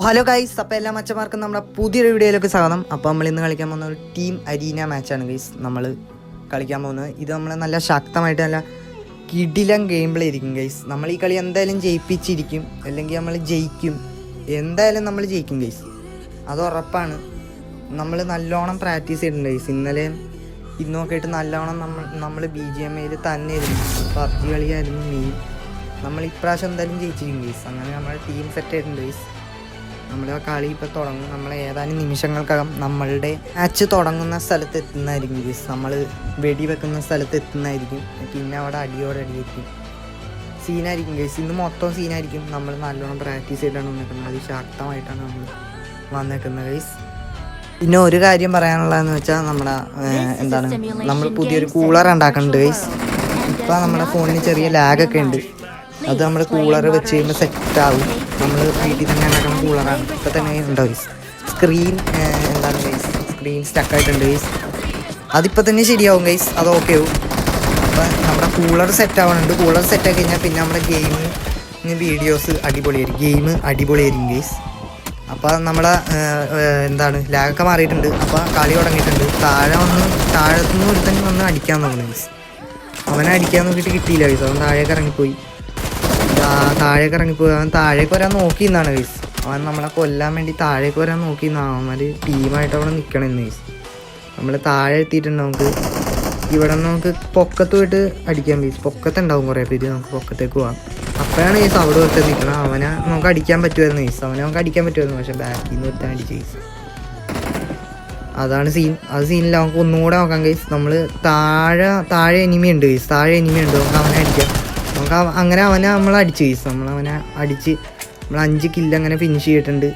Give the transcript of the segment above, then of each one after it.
Hello guys, അപ്പോൾ എല്ലാ മച്ചന്മാർക്കും നമ്മുടെ പുതിയൊരു വീഡിയോയിലേക്ക് സ്വാഗതം. അപ്പോൾ നമ്മൾ ഇന്ന് കളിക്കാൻ പോകുന്ന ഒരു ടീം അരീന മാച്ചാണ് ഗൈസ് നമ്മൾ കളിക്കാൻ പോകുന്നത്. ഇത് നമ്മൾ നല്ല ശക്തമായിട്ട് നല്ല കിടിലം ഗെയിം പ്ലേ ഇരിക്കും ഗൈസ്. നമ്മൾ ഈ കളി എന്തായാലും ജയിപ്പിച്ചിരിക്കും, അല്ലെങ്കിൽ നമ്മൾ ജയിക്കും, എന്തായാലും നമ്മൾ ജയിക്കും ഗൈസ്, അത് ഉറപ്പാണ്. നമ്മൾ നല്ലോണം പ്രാക്ടീസ് ചെയ്തിട്ടുണ്ട് ഗൈസ്. ഇന്നലെയും ഇന്നൊക്കെ ആയിട്ട് നല്ലോണം നമ്മൾ BGMAയിൽ തന്നെ ഇരുന്നു, PUBG കളിയായിരുന്നു മെയിൻ. നമ്മൾ ഇപ്രാവശ്യം എന്തായാലും ജയിച്ചിരിക്കും ഗൈസ്. അങ്ങനെ നമ്മുടെ ടീം സെറ്റ് ആയിട്ടുണ്ട് ഗൈസ്. നമ്മൾ ആ കളി ഇപ്പോൾ തുടങ്ങും. നമ്മൾ ഏതാനും നിമിഷങ്ങൾക്കകം നമ്മളുടെ മാച്ച് തുടങ്ങുന്ന സ്ഥലത്ത് എത്തുന്നതായിരിക്കും ഗൈസ്. നമ്മൾ വെടിവെക്കുന്ന സ്ഥലത്ത് എത്തുന്നതായിരിക്കും. പിന്നെ അവിടെ അടിയോടടിയായിരിക്കും, സീനായിരിക്കും ഗൈസ്. ഇന്ന് മൊത്തം സീനായിരിക്കും. നമ്മൾ നല്ലോണം പ്രാക്ടീസ് ചെയ്തിട്ടാണ് വന്നിരിക്കുന്നത്, അതിശക്തമായിട്ടാണ് നമ്മൾ വന്നിരിക്കുന്നത് ഗൈസ്. പിന്നെ ഒരു കാര്യം പറയാനുള്ളതെന്ന് വെച്ചാൽ നമ്മുടെ നമ്മൾ പുതിയൊരു കൂളർ ഉണ്ടാക്കുന്നുണ്ട് ഗൈസ്. ഇപ്പം നമ്മുടെ ഫോണിന് ചെറിയ ലാഗൊക്കെ ഉണ്ട്. അത് നമ്മൾ കൂളർ വെച്ച് കഴിയുമ്പോൾ സെറ്റാവും. നമ്മൾ വീട്ടിൽ തന്നെ ഉണ്ടാക്കുന്ന കൂളറാണ്. ഇപ്പം തന്നെ ഉണ്ടോ ഗൈസ്, സ്ക്രീൻ സ്ക്രീൻ സ്റ്റക്കായിട്ടുണ്ട് ഗൈസ്. അതിപ്പോൾ തന്നെ ശരിയാവും ഗൈസ്, അത് ഓക്കെ ആവും. അപ്പം നമ്മുടെ കൂളർ സെറ്റ് ആവുന്നുണ്ട്. കൂളർ സെറ്റാക്കി കഴിഞ്ഞാൽ പിന്നെ നമ്മുടെ വീഡിയോസ് അടിപൊളിയായിരിക്കും ഗൈസ്. അപ്പോൾ നമ്മുടെ ലാഗൊക്കെ മാറിയിട്ടുണ്ട്. അപ്പോൾ കളി തുടങ്ങിയിട്ടുണ്ട്. താഴത്തുനിന്ന് ഒരുത്തന്നെ വന്ന് അടിക്കാൻ നോക്കണം ഗൈസ്. അവനെ അടിക്കാൻ നോക്കിയിട്ട് കിട്ടിയില്ല ഗൈസ്. അവൻ താഴേക്ക് ഇറങ്ങിപ്പോയി. അവൻ താഴേക്ക് വരാൻ നോക്കിയെന്നാണ് ഗൈസ്. അവൻ നമ്മളെ കൊല്ലാൻ വേണ്ടി താഴേക്ക് വരാൻ നോക്കിയെന്നാണ്. അവന്മാർ ടീമായിട്ട് അവിടെ നിൽക്കണമെന്ന് ഗൈസ്. നമ്മൾ താഴെ എത്തിയിട്ടുണ്ട്. ഇവിടെ നമുക്ക് പൊക്കത്ത് പോയിട്ട് അടിക്കാൻ ഗൈസ്. പൊക്കത്തുണ്ടാവും കുറേ പേര്, നമുക്ക് പൊക്കത്തേക്ക് പോകാം. അപ്പോഴാണ് ഗൈസ് അവിടെ ഒരുത്തൻ നിൽക്കണം. അവനെ നമുക്ക് അടിക്കാൻ പറ്റുമായിരുന്നു ഗൈസ്. നമുക്ക് അടിക്കാൻ പറ്റുമായിരുന്നു, പക്ഷേ ബാക്കിൽ നിന്ന് ഒരുത്താൻ അടിച്ച് ഗൈസ്. അതാണ് സീൻ. അത് സീനില്ല. നമുക്ക് ഒന്നുകൂടെ നോക്കാം ഗൈസ്. നമ്മൾ താഴെ എനിമി ഉണ്ട് ഗൈസ്. നമുക്ക് അവനെ അടിക്കാം. നമുക്ക് അങ്ങനെ നമ്മൾ അടിച്ച് ഗൈസ്. അവനെ അടിച്ച് നമ്മൾ 5 കില്ല് അങ്ങനെ ഫിനിഷ് ചെയ്തിട്ടുണ്ട്.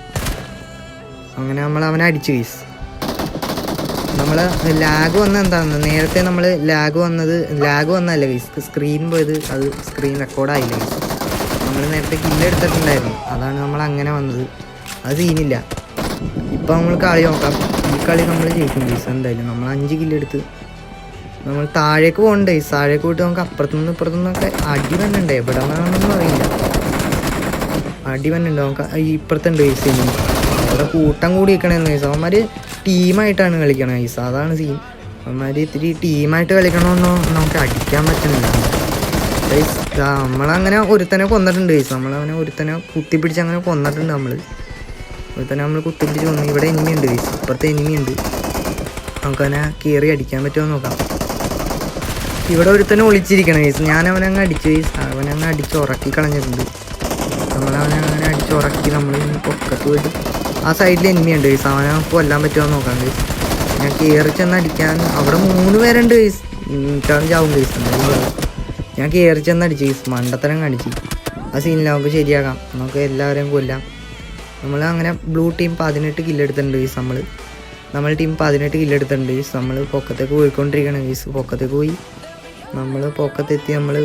അങ്ങനെ അവനെ അടിച്ച് ഗൈസ്. നമ്മൾ ലാഗ് വന്നത് എന്താണെന്ന് നേരത്തെ നമ്മൾ ലാഗ് വന്നതല്ല ഗൈസ്, സ്ക്രീൻ പോയത്. അത് സ്ക്രീൻ റെക്കോർഡായില്ല ഗൈസ്. നമ്മൾ നേരത്തെ കില്ല് എടുത്തിട്ടുണ്ടായിരുന്നു, അതാണ് നമ്മൾ അങ്ങനെ വന്നത്. അത് സീനില്ല. ഇപ്പം നമ്മൾ കളി നോക്കാം. ഈ കളി നമ്മൾ ജയിക്കും ഗൈസ് എന്തായാലും. നമ്മൾ 5 കില്ല് എടുത്ത് നമ്മൾ താഴേക്ക് പോകണ്ട ഗൈസ്. താഴേക്ക് പോയിട്ട് നമുക്ക് അപ്പുറത്തുനിന്ന് ഇപ്പുറത്തുനിന്നൊക്കെ അടി വന്നുണ്ട്. എവിടെ വേണമെന്നൊന്നും അറിയില്ല, അടി വന്നുണ്ട്. നമുക്ക് ഇപ്പുറത്തുണ്ട് ഗൈസ്. ഇനി അവിടെ കൂട്ടം കൂടി നിൽക്കണമെന്ന് ഗൈസ്. അവന്മാർ ടീമായിട്ടാണ് കളിക്കണം ഗൈസ്, അതാണ് സീൻ. അവന്മാർ ഇത്തിരി ടീമായിട്ട് കളിക്കണമെന്നോ നമുക്ക് അടിക്കാൻ പറ്റുന്നില്ല ഗൈസ്. നമ്മളങ്ങനെ ഒരുത്തനെ കൊന്നിട്ടുണ്ട് ഗൈസ്. നമ്മളവനെ ഒരുത്തനെ കുത്തിപ്പിടിച്ച് അങ്ങനെ കൊന്നിട്ടുണ്ട്. നമ്മൾ കുത്തിപ്പിടിച്ച് കൊന്നു. ഇവിടെ എനിമിയുണ്ട് ഗൈസ്, ഇപ്പുറത്തെ എനിമിയുണ്ട്. നമുക്കവനെ കയറി അടിക്കാൻ പറ്റുമോ നോക്കാം. ഇവിടെ ഒരുത്തനെ ഒളിച്ചിരിക്കണം ഗൈസ്. അവനങ്ങ് അടിച്ചു ഗൈസ്. അവനങ്ങ് അടിച്ച് ഉറക്കി കളഞ്ഞിട്ടുണ്ട്. നമ്മളവനങ്ങനെ അടിച്ചുറക്കി നമ്മൾ പൊക്കത്ത് പോയിട്ട് ആ സൈഡിൽ എനിമിയുണ്ട് ഗൈസ്. അവനെ കൊല്ലാൻ പറ്റുമോ നോക്കാം ഗൈസ്. ഞാൻ കയറി ചെന്ന് അടിക്കാൻ. അവിടെ 3 പേരുണ്ട് ഗൈസ്. എനിക്കാണ് ചാവും ഗൈസ്. ഞാൻ കയറി ചെന്ന് അടിച്ചു ഗൈസ്. മണ്ടത്തരം കാണിച്ച്. ആ സീനിൽ നമുക്ക് ശരിയാക്കാം. നമുക്ക് എല്ലാവരെയും കൊല്ലാം. നമ്മൾ അങ്ങനെ ബ്ലൂ ടീം 18 കില്ലെടുത്തിട്ടുണ്ട് ഗൈസ്. നമ്മൾ ടീം 18 കില്ലെടുത്തിട്ടുണ്ട് ഗൈസ്. നമ്മൾ പൊക്കത്തേക്ക് പോയിക്കൊണ്ടിരിക്കണം ഗൈസ്. പൊക്കത്തേക്ക് പോയി നമ്മൾ പൊക്കത്തെത്തി. നമ്മൾ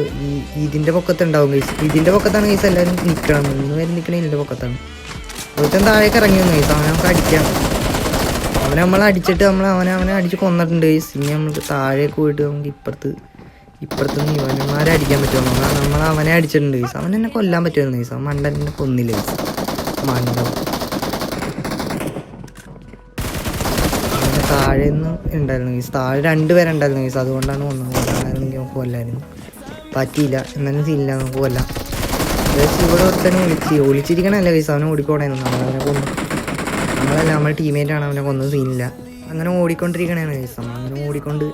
ഇതിൻ്റെ പൊക്കത്തുണ്ടാവും ഗൈസ്. ഇതിൻ്റെ പൊക്കത്താണ് ഗൈസ് എല്ലാവരും നിൽക്കണം. 3 പേര് നിൽക്കണേ ഇതിൻ്റെ പൊക്കത്താണ്. ഒരുത്തൻ താഴേക്ക് ഇറങ്ങി വന്നു ഗൈസ്. അവനെ നമുക്ക് അടിക്കാം. നമ്മൾ അടിച്ചിട്ട് അവനെ അടിച്ച് കൊന്നിട്ടുണ്ട് ഗൈസ്. ഇനി നമുക്ക് താഴേക്ക് പോയിട്ട് നമുക്ക് ഇപ്പുറത്തുനിന്ന് ഇവന്മാരെ അടിക്കാൻ പറ്റുമോ? നമ്മൾ അവനെ അടിച്ചിട്ടുണ്ട് ഗൈസ്. അവൻ എന്നെ കൊല്ലാൻ പറ്റുമായിരുന്നു ഗൈസ്. അവൻ മണ്ടനെ കൊന്നില്ല ഗൈസ്. താഴെ നിന്ന് ഉണ്ടായിരുന്നു ഗൈസ്. താഴെ 2 പേരുണ്ടായിരുന്നു ഗൈസ്. അതുകൊണ്ടാണ് കൊല്ലായിരുന്നെങ്കിൽ നമുക്ക് കൊല്ലായിരുന്നു. പറ്റിയില്ല. എന്നാലും സീനില്ല, നമുക്ക് കൊല്ലാം ഗൈസ്. ഇവിടെ ഒരുത്തന്നെ ഒളിച്ചിരിക്കണമല്ല ഗൈസ്. അവനെ ഓടിക്കോടായിരുന്നു. നമ്മളവനെ കൊന്നു. നമ്മുടെ ടീമേറ്റാണ് അവനെ കൊന്നത്. സീനില്ല. അങ്ങനെ ഓടിക്കൊണ്ടിരിക്കണേന്ന് ഗൈസ്. അങ്ങനെ ഓടിക്കൊണ്ട്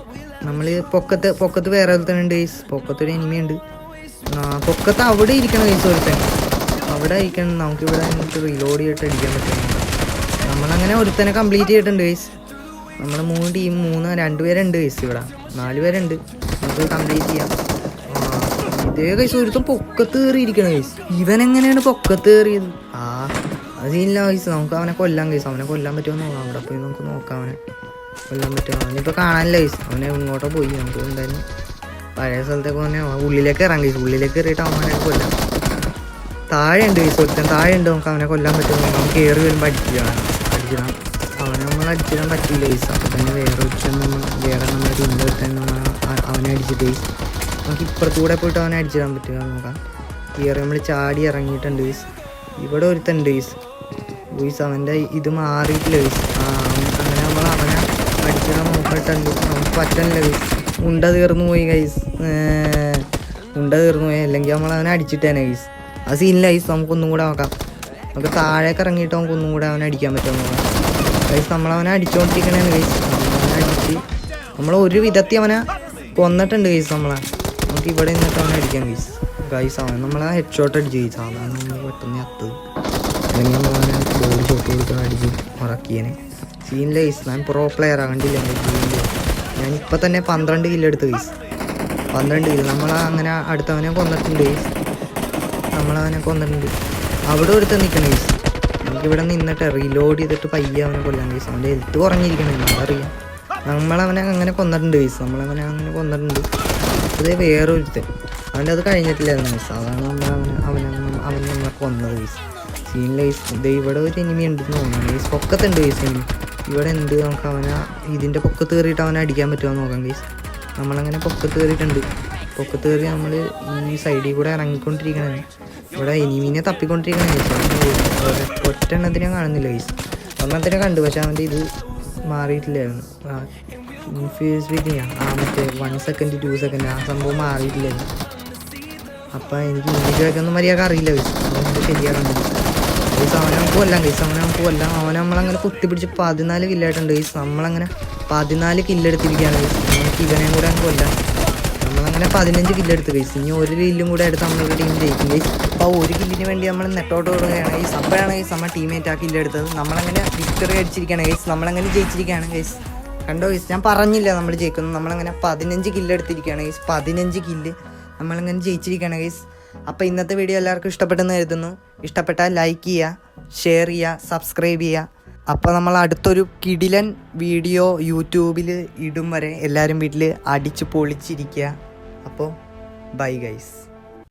നമ്മൾ പൊക്കത്ത് വേറെ ഒരുത്തന്നെ ഉണ്ട് ഗൈസ്. പൊക്കത്തൊരു എനിമിയുണ്ട്. പൊക്കത്ത് അവിടെ ഇരിക്കണം ഗൈസ്. ഒരുത്തൻ അവിടെ ഇരിക്കണം. നമുക്കിവിടെ റീലോഡ് ചെയ്തിട്ട് അടിക്കാൻ പറ്റും. നമ്മളങ്ങനെ ഒരുത്തനെ കംപ്ലീറ്റ് ചെയ്തിട്ടുണ്ട് ഗൈസ്. നമ്മൾ 2 പേരുണ്ട് ഗൈസ്. ഇവിടെ 4 പേരുണ്ട്. നമുക്ക് കംപ്ലീറ്റ് ചെയ്യാം. ഇതേ ഗൈസ് ഒരുത്തൻ പൊക്കത്ത് കയറിയിരിക്കണം ഗൈസ്. ഇവനെങ്ങനെയാണ് പൊക്കത്ത് കയറിയത്? അത് സീനില്ല ഗൈസ്. നമുക്ക് അവനെ കൊല്ലാൻ ഗൈസ്. അവനെ കൊല്ലാൻ പറ്റുമോ നോക്കാം. അവിടെ പോയി നമുക്ക് നോക്കാം അവനെ കൊല്ലാൻ പറ്റുമോ. അവനിപ്പോൾ കാണാനില്ല ഗൈസ്. അവനെ ഇങ്ങോട്ടോ പോയി. നമുക്ക് എന്തായാലും പഴയ സ്ഥലത്തേക്ക് അവനെ ഉള്ളിലേക്ക് ഇറങ്ങാം ഗൈസ്. ഉള്ളിലേക്ക് കയറിയിട്ട് അവനെ കൊല്ലാം. താഴെ ഉണ്ട് ഗൈസ്. ഒരുത്തൻ താഴെ ഉണ്ട്. നമുക്ക് അവനെ കൊല്ലാൻ പറ്റുമോ? നമുക്ക് കയറി വരുമ്പോൾ അടിച്ചിടാം. അവനെ നമ്മൾ അടിച്ചിടാൻ പറ്റില്ല ഗൈസ്. അപ്പോൾ തന്നെ വേറെ നമ്മുടെ ടീമിൻ്റെ ഒരുത്തന്നെ അവനെ അടിച്ചിട്ട് ഗൈസ്. നമുക്ക് ഇപ്പുറത്തൂടെ പോയിട്ട് അവനെ അടിച്ചിടാൻ പറ്റുക നോക്കാം. കയറി നമ്മൾ ചാടി ഇറങ്ങിയിട്ടുണ്ട് ഗൈസ്. ഇവിടെ ഒരുത്തുണ്ട് ഗൈസ്. ഗൈസ് അവൻ്റെ ഇത് മാറിയിട്ടില്ല ഗൈസ്. അങ്ങനെ നമ്മൾ അവനെ അടിച്ചിടാൻ നോക്കിയിട്ടുണ്ട്, നമുക്ക് പറ്റണില്ല ഗൈസ്. ഉണ്ട തീർന്നു പോയി ഗൈസ്, ഉണ്ട തീർന്നു പോയി. അല്ലെങ്കിൽ നമ്മൾ അവനെ അടിച്ചിട്ടേനെ ഗൈസ്. അത് സീനില്ല ഗൈസ്. നമുക്കൊന്നും കൂടെ നോക്കാം. നമുക്ക് താഴേക്ക് ഇറങ്ങിയിട്ട് നമുക്കൊന്നും കൂടെ അവനെ അടിക്കാൻ പറ്റുമെന്ന് നോക്കാം ഗൈസ്. നമ്മളവനെ അടിച്ചുകൊണ്ടിരിക്കണേന്ന് ഗൈസ്. അവനെ അടിച്ച് നമ്മൾ ഒരു വിധത്തിൽ അവനെ കൊന്നിട്ടുണ്ട് ഗൈസ്. നമുക്ക് ഇവിടെ നിന്നിട്ട് അവനെ അടിക്കാം ഗൈസ്. ഗൈസ് അവൻ നമ്മളെ ഹെഡ് ഷോട്ട് അടിച്ച് ഗൈസ്. അവൻ നമ്മൾ പെട്ടെന്ന് അത്ത്, അല്ലെങ്കിൽ നമ്മളവനെ ബോഡി ഷോട്ട് കൊടുക്കാൻ അടിച്ച് ഉറക്കിയേനെ. സീനില്ല ഗൈസ്. ഞാൻ പ്രോ പ്ലെയർ ആകണ്ടില്ല എൻ്റെ ഗെയിമിൽ. ഞാനിപ്പോൾ തന്നെ 12 കില്ലെടുത്ത് ഗൈസ്. 12 കില്ല്. അങ്ങനെ അടുത്തവനെ കൊന്നിട്ടുണ്ട് ഗൈസ്. നമ്മളവനെ കൊന്നിട്ടുണ്ട്. അവിടെ ഒരുത്തൻ നിൽക്കണം ഗൈസ്. നമുക്കിവിടെ നിന്നിട്ട് റീലോഡ് ചെയ്തിട്ട് പയ്യെ അവനെ കൊല്ലാൻ ഗൈസ്. അവൻ്റെ ഹെൽത്ത് കുറഞ്ഞിരിക്കണം, അതറിയാം. നമ്മളവനെ അങ്ങനെ കൊന്നിട്ടുണ്ട് ഗൈസ്. നമ്മളവനെ അങ്ങനെ കൊന്നിട്ടുണ്ട്. അതേ വേറൊരുത്തൻ, അവൻ്റെ അത് കഴിഞ്ഞിട്ടില്ലായിരുന്നു ഗൈസ്. അതാണ് അവൻ നമ്മളെ കൊന്നത് ഗൈസ്. സീനില്ല ഗൈസ്. ഇത് ഇവിടെ ഒരു എനിമി ഉണ്ടെന്ന് തോന്നുന്നു ഗൈസ്. പൊക്കത്തുണ്ട് guys enemy. ഇവിടെ ഉണ്ട്. നമുക്ക് അവനെ ഇതിൻ്റെ പൊക്കത്ത് കയറിയിട്ട് അവനെ അടിക്കാൻ പറ്റുമോ നോക്കാം ഗൈസ്. നമ്മളങ്ങനെ പൊക്കത്ത് കയറിയിട്ടുണ്ട്. പൊക്കത്ത് കയറി നമ്മൾ ഈ സൈഡിൽ കൂടെ ഇറങ്ങിക്കൊണ്ടിരിക്കണേ. ഇവിടെ എനിമീനെ തപ്പിക്കൊണ്ടിരിക്കണേ ഗൈസ്. ഒറ്റ എണ്ണത്തിനെ കാണുന്നില്ല ഗൈസ്. ഒരെണ്ണത്തിനെ കണ്ടു, പക്ഷെ അവൻ്റെ ഇത് മാറിയിട്ടില്ലായിരുന്നു. ഇൻഫ്യൂസ് വിറ്റ് മറ്റേ 1 സെക്കൻഡ് 2 സെക്കൻഡ് ആ സംഭവം മാറിയിട്ടില്ലായിരുന്നു. അപ്പം എനിക്ക് ഇംഗ്ലീഷൊക്കെ ഒന്നും മര്യാദ അറിയില്ല ഗൈസ്. അതുകൊണ്ട് ശരിയാകണ്ട ഗൈസ്. അവനെ നമുക്ക് കൊല്ലാം ഗൈസ്. അവനെ നമ്മളങ്ങനെ കുത്തിപ്പിടിച്ച് 14 കില്ലായിട്ടുണ്ട് ഗൈസ്. നമ്മളങ്ങനെ 14 കില്ലെടുത്തിരിക്കുകയാണ് ഗൈസ്. നമുക്ക് ഇവനെയും കൂടെ അങ്ങ് കൊല്ലാം. നമ്മളങ്ങനെ 15 കില്ലെടുത്ത് ഗൈസ്. ഇനി ഒരു കില്ലും കൂടെ എടുത്ത് നമ്മളുടെ ടീം ജയിക്കും ഗൈസ്. അപ്പോൾ 1 കില്ലിന് വേണ്ടി നമ്മൾ നെട്ടോട്ട് കൊടുക്കുകയാണ് ഗൈസ്. അപ്പോഴാണ് ഗൈസ് നമ്മൾ ടീമേറ്റ് ആ കില്ലെടുത്തത്. നമ്മളങ്ങനെ വിക്ടറി അടിച്ചിരിക്കുകയാണ് ഗൈസ്. നമ്മളങ്ങനെ ജയിച്ചിരിക്കുകയാണ് ഗൈസ്. കണ്ടോ ഗൈസ്, ഞാൻ പറഞ്ഞില്ല നമ്മൾ ജയിക്കുന്നു. നമ്മളങ്ങനെ 15 കില്ലെടുത്തിരിക്കുകയാണ് ഗൈസ്. 15 കില്ല് നമ്മളങ്ങനെ ജയിച്ചിരിക്കുകയാണ് ഗൈസ്. അപ്പോൾ ഇന്നത്തെ വീഡിയോ എല്ലാവർക്കും ഇഷ്ടപ്പെട്ടെന്ന് കരുതുന്നു. ഇഷ്ടപ്പെട്ടാൽ ലൈക്ക് ചെയ്യുക, ഷെയർ ചെയ്യുക, സബ്സ്ക്രൈബ് ചെയ്യുക. അപ്പോൾ നമ്മൾ അടുത്തൊരു കിടിലൻ വീഡിയോ യൂട്യൂബിൽ ഇടും വരെ എല്ലാവരും വീട്ടിൽ അടിച്ച് പൊളിച്ചിരിക്കുക. അപ്പോൾ ബൈ ഗൈസ്.